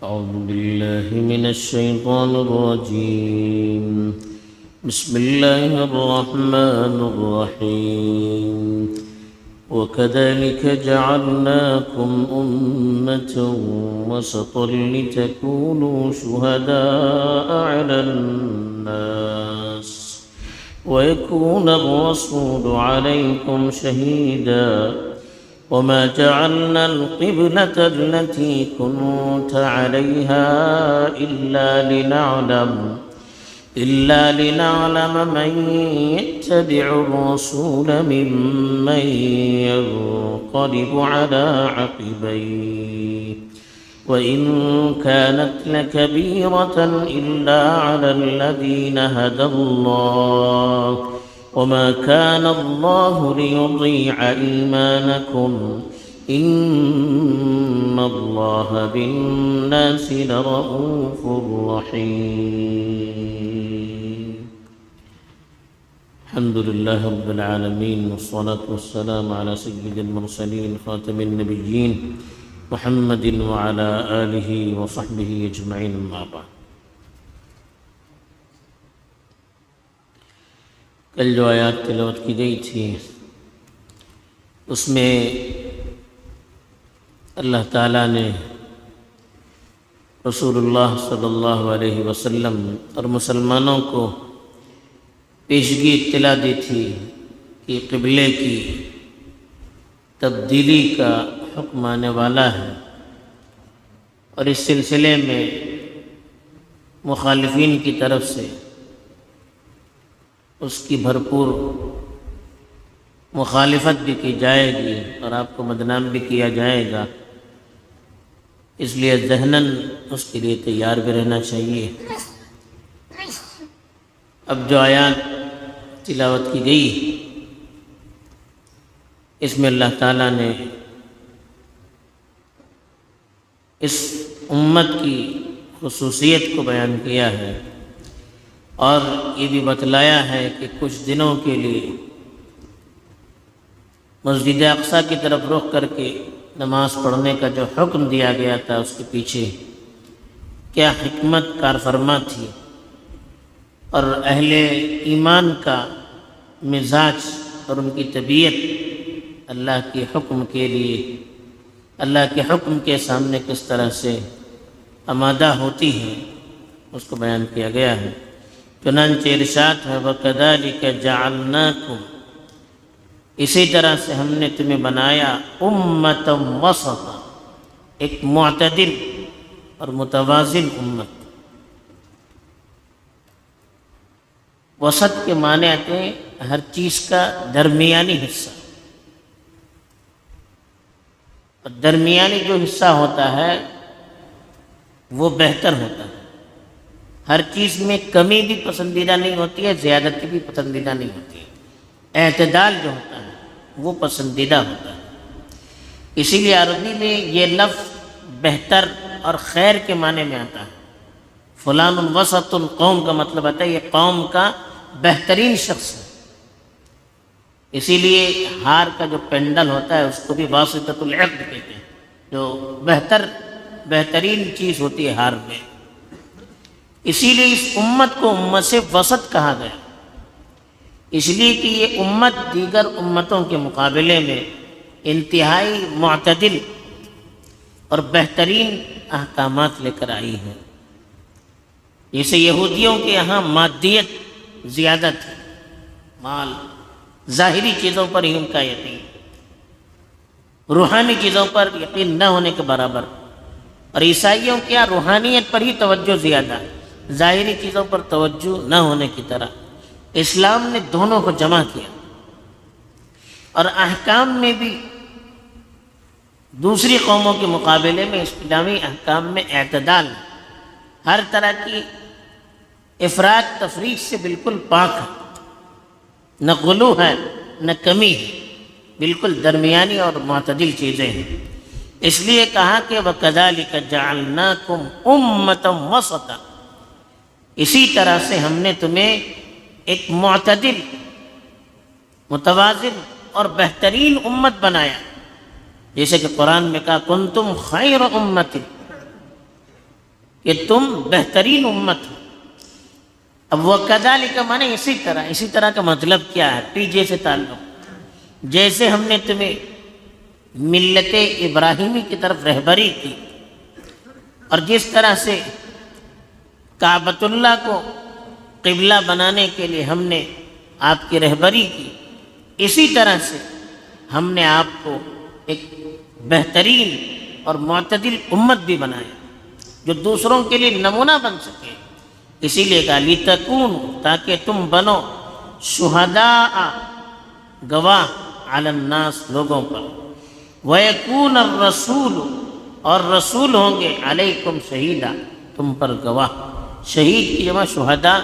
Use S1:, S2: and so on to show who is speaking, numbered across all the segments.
S1: أعوذ بالله من الشيطان الرجيم. بسم الله الرحمن الرحيم. وكذلك جعلناكم أمة وسطا لتكونوا شهداء على الناس ويكون الرسول عليكم شهيدا وما جعلنا القبلة التي كنت عليها إلا لنعلم من يتبع الرسول ممن ينقلب على عقبيه وإن كانت لكبيرة إلا على الذين هدى الله وما كان الله ليضيع إيمانكم إن الله بالناس لرؤوف رحيم. الحمد لله رب العالمين والصلاة والسلام على سيد المرسلين خاتم النبيين محمد وعلى آله وصحبه أجمعين. أما بعد. کل جو آیات تلاوت کی گئی تھی اس میں اللہ تعالیٰ نے رسول اللہ صلی اللہ علیہ وسلم اور مسلمانوں کو پیشگی اطلاع دی تھی کہ قبلے کی تبدیلی کا حکم آنے والا ہے، اور اس سلسلے میں مخالفین کی طرف سے اس کی بھرپور مخالفت بھی کی جائے گی اور آپ کو بدنام بھی کیا جائے گا، اس لیے ذہناً اس کے لیے تیار بھی رہنا چاہیے. اب جو آیات تلاوت کی گئی اس میں اللہ تعالیٰ نے اس امت کی خصوصیت کو بیان کیا ہے اور یہ بھی بتلایا ہے کہ کچھ دنوں کے لیے مسجد اقصیٰ کی طرف رخ کر کے نماز پڑھنے کا جو حکم دیا گیا تھا اس کے پیچھے کیا حکمت کار فرما تھی، اور اہل ایمان کا مزاج اور ان کی طبیعت اللہ کے حکم کے لیے، اللہ کے حکم کے سامنے کس طرح سے آمادہ ہوتی ہے اس کو بیان کیا گیا ہے. چنانچہ ارشاد ہے وَكَذَلِكَ جَعَلْنَاكُمْ، اسی طرح سے ہم نے تمہیں بنایا امۃ وسطا، ایک معتدل اور متوازن امت. وسط کے معنی آتے ہیں ہر چیز کا درمیانی حصہ، اور درمیانی جو حصہ ہوتا ہے وہ بہتر ہوتا ہے. ہر چیز میں کمی بھی پسندیدہ نہیں ہوتی ہے، زیادتی بھی پسندیدہ نہیں ہوتی ہے، اعتدال جو ہوتا ہے وہ پسندیدہ ہوتا ہے. اسی لیے عربی میں یہ لفظ بہتر اور خیر کے معنی میں آتا ہے. فلان وسط القوم کا مطلب آتا ہے یہ قوم کا بہترین شخص ہے. اسی لیے ہار کا جو پینڈل ہوتا ہے اس کو بھی واسطۃ العقد کہتے ہیں، جو بہترین چیز ہوتی ہے ہار میں. اسی لیے اس امت کو امت سے وسط کہا گیا، اس لیے کہ یہ امت دیگر امتوں کے مقابلے میں انتہائی معتدل اور بہترین احکامات لے کر آئی ہے. جیسے یہودیوں کے یہاں مادیت زیادہ تھی، مال، ظاہری چیزوں پر ہی ان کا یقین، روحانی چیزوں پر یقین نہ ہونے کے برابر. اور عیسائیوں کے یہاں روحانیت پر ہی توجہ زیادہ، ظاہری چیزوں پر توجہ نہ ہونے کی طرح. اسلام نے دونوں کو جمع کیا، اور احکام میں بھی دوسری قوموں کے مقابلے میں اسلامی احکام میں اعتدال، ہر طرح کی افراط تفریط سے بالکل پاک ہے، نہ غلو ہے نہ کمی ہے، بالکل درمیانی اور معتدل چیزیں ہیں. اس لیے کہا کہ وَكَذَلِكَ جَعَلْنَاكُمْ أُمَّةً وَسَطًا، اسی طرح سے ہم نے تمہیں ایک معتدل، متوازن اور بہترین امت بنایا. جیسے کہ قرآن میں کہا کنتم خیر امت، کہ تم بہترین امت ہو۔ اب وہ کذالک مانے اسی طرح کا مطلب کیا ہے؟ پیچھے سے تعلق، جیسے ہم نے تمہیں ملت ابراہیمی کی طرف رہبری کی، اور جس طرح سے کعبۃ اللہ کو قبلہ بنانے کے لیے ہم نے آپ کی رہبری کی، اسی طرح سے ہم نے آپ کو ایک بہترین اور معتدل امت بھی بنایا جو دوسروں کے لیے نمونہ بن سکے۔ اسی لیے کہا لِتَكُونُوا، تاکہ تم بنو شہداء، گواہ، علی الناس، لوگوں پر، وَيَكُونَ الرَّسُولُ، اور رسول ہوں گے، علیکم شہیدا، تم پر گواہ۔ شہید کی جمع شہداء،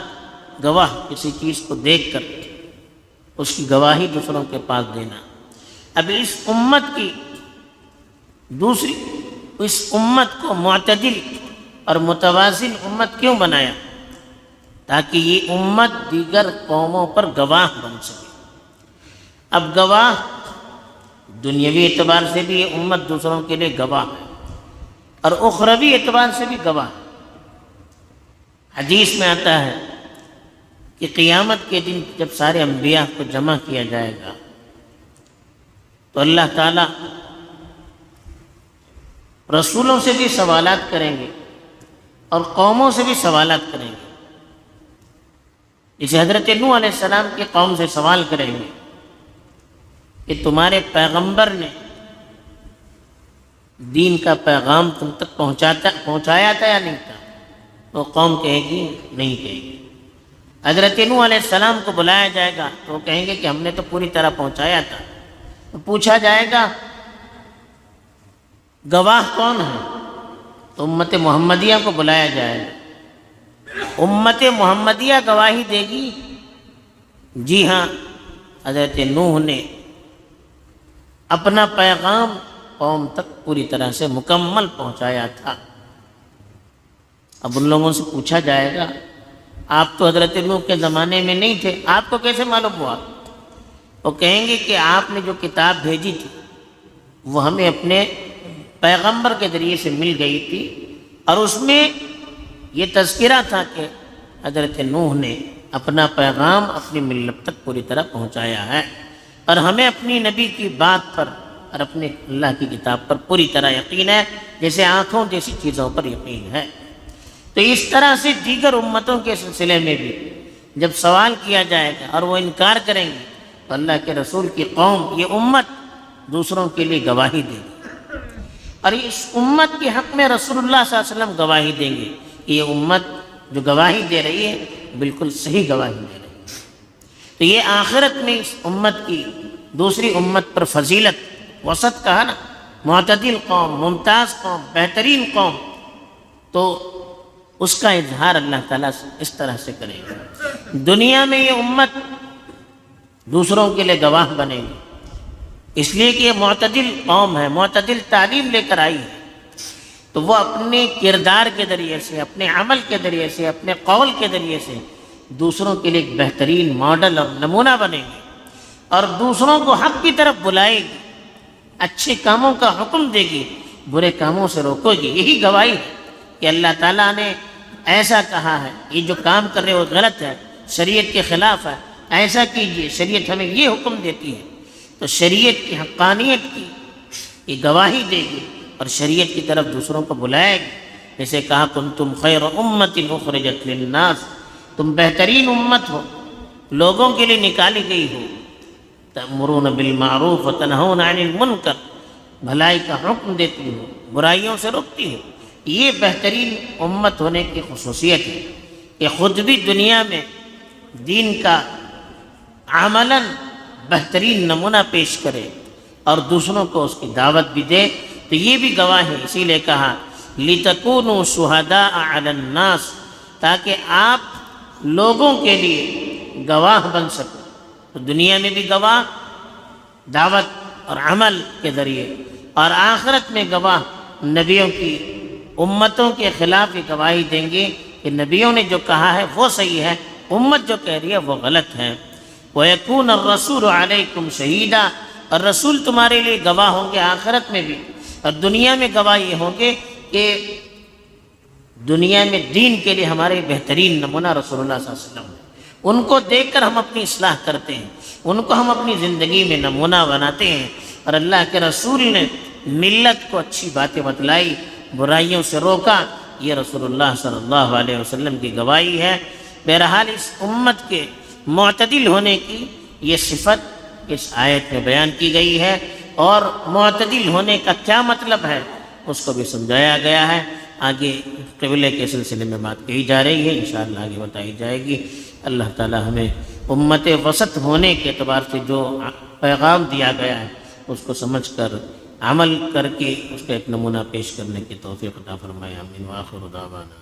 S1: گواہ، کسی چیز کو دیکھ کر اس کی گواہی دوسروں کے پاس دینا۔ اب اس امت کو معتدل اور متوازن امت کیوں بنایا؟ تاکہ یہ امت دیگر قوموں پر گواہ بن سکے۔ اب گواہ دنیاوی اعتبار سے بھی یہ امت دوسروں کے لیے گواہ ہے، اور اخروی اعتبار سے بھی گواہ ہے۔ حدیث میں آتا ہے کہ قیامت کے دن جب سارے انبیاء کو جمع کیا جائے گا تو اللہ تعالیٰ رسولوں سے بھی سوالات کریں گے اور قوموں سے بھی سوالات کریں گے۔ جسے حضرت نوح علیہ السلام کی قوم سے سوال کریں گے کہ تمہارے پیغمبر نے دین کا پیغام تم تک پہنچایا تھا یا نہیں تھا؟ تو قوم کہے گی نہیں کہے گی۔ حضرت نوح علیہ السلام کو بلایا جائے گا تو وہ کہیں گے کہ ہم نے تو پوری طرح پہنچایا تھا۔ تو پوچھا جائے گا گواہ کون ہے؟ تو امت محمدیہ کو بلایا جائے گا۔ امت محمدیہ گواہی دے گی، جی ہاں حضرت نوح نے اپنا پیغام قوم تک پوری طرح سے مکمل پہنچایا تھا۔ اب ان لوگوں سے پوچھا جائے گا آپ تو حضرت نوح کے زمانے میں نہیں تھے، آپ کو کیسے معلوم ہوا؟ وہ کہیں گے کہ آپ نے جو کتاب بھیجی تھی وہ ہمیں اپنے پیغمبر کے ذریعے سے مل گئی تھی، اور اس میں یہ تذکرہ تھا کہ حضرت نوح نے اپنا پیغام اپنی ملت تک پوری طرح پہنچایا ہے، اور ہمیں اپنی نبی کی بات پر اور اپنے اللہ کی کتاب پر پوری طرح یقین ہے، جیسے آنکھوں جیسی چیزوں پر یقین ہے۔ تو اس طرح سے دیگر امتوں کے سلسلے میں بھی جب سوال کیا جائے گا اور وہ انکار کریں گے تو اللہ کے رسول کی قوم، یہ امت دوسروں کے لیے گواہی دے گی، اور اس امت کے حق میں رسول اللہ صلی اللہ علیہ وسلم گواہی دیں گے کہ یہ امت جو گواہی دے رہی ہے بالکل صحیح گواہی دے رہی ہے۔ تو یہ آخرت میں اس امت کی دوسری امت پر فضیلت، وسط کہا نا، معتدل قوم، ممتاز قوم، بہترین قوم، تو اس کا اظہار اللہ تعالیٰ اس طرح سے کرے گا۔ دنیا میں یہ امت دوسروں کے لیے گواہ بنے گی، اس لیے کہ یہ معتدل قوم ہے، معتدل تعلیم لے کر آئی ہے، تو وہ اپنے کردار کے ذریعے سے، اپنے عمل کے ذریعے سے، اپنے قول کے ذریعے سے دوسروں کے لیے ایک بہترین ماڈل اور نمونہ بنے گی، اور دوسروں کو حق کی طرف بلائے گی، اچھے کاموں کا حکم دے گی، برے کاموں سے روکے گی۔ یہی گواہی ہے کہ اللہ تعالیٰ نے ایسا کہا ہے، یہ جو کام کر رہے ہو غلط ہے، شریعت کے خلاف ہے، ایسا کیجئے، شریعت ہمیں یہ حکم دیتی ہے۔ تو شریعت کی حقانیت کی یہ گواہی دے گی اور شریعت کی طرف دوسروں کو بلائے گی۔ جیسے کہا کنتم خیر امت اخرجت للناس، تم بہترین امت ہو، لوگوں کے لیے نکالی گئی ہو، تأمرون بالمعروف وتنہون عن المنکر، بھلائی کا حکم دیتی ہو، برائیوں سے روکتی ہو۔ یہ بہترین امت ہونے کی خصوصیت ہے کہ خود بھی دنیا میں دین کا عملاً بہترین نمونہ پیش کرے اور دوسروں کو اس کی دعوت بھی دے، تو یہ بھی گواہ ہے۔ اسی لیے کہا لِتَكُونُوا شُهَدَاءَ عَلَى النَّاسِ، تاکہ آپ لوگوں کے لیے گواہ بن سکو۔ تو دنیا میں بھی گواہ دعوت اور عمل کے ذریعے، اور آخرت میں گواہ نبیوں کی امتوں کے خلاف یہ گواہی دیں گے کہ نبیوں نے جو کہا ہے وہ صحیح ہے، امت جو کہہ رہی ہے وہ غلط ہے۔ وَيَكُونَ الرَّسُولُ عَلَيْكُمْ شَهِيدًا، اور رسول تمہارے لیے گواہ ہوں گے آخرت میں بھی، اور دنیا میں گواہ یہ ہوں گے کہ دنیا میں دین کے لیے ہمارے بہترین نمونہ رسول اللہ صلی اللہ علیہ وسلم ہے۔ ان کو دیکھ کر ہم اپنی اصلاح کرتے ہیں، ان کو ہم اپنی زندگی میں نمونہ بناتے ہیں، اور اللہ کے رسول نے ملت کو اچھی باتیں بتلائی، برائیوں سے روکا، یہ رسول اللہ صلی اللہ علیہ وسلم کی گواہی ہے۔ بہرحال اس امت کے معتدل ہونے کی یہ صفت اس آیت میں بیان کی گئی ہے، اور معتدل ہونے کا کیا مطلب ہے اس کو بھی سمجھایا گیا ہے۔ آگے قبلے کے سلسلے میں بات کہی جا رہی ہے، انشاءاللہ آگے بتائی جائے گی۔ اللہ تعالی ہمیں امت وسط ہونے کے اعتبار سے جو پیغام دیا گیا ہے اس کو سمجھ کر عمل کر کے اس کا ایک نمونہ پیش کرنے کی توفیق عطا فرمائے۔ آمین۔ وآخر دعوانا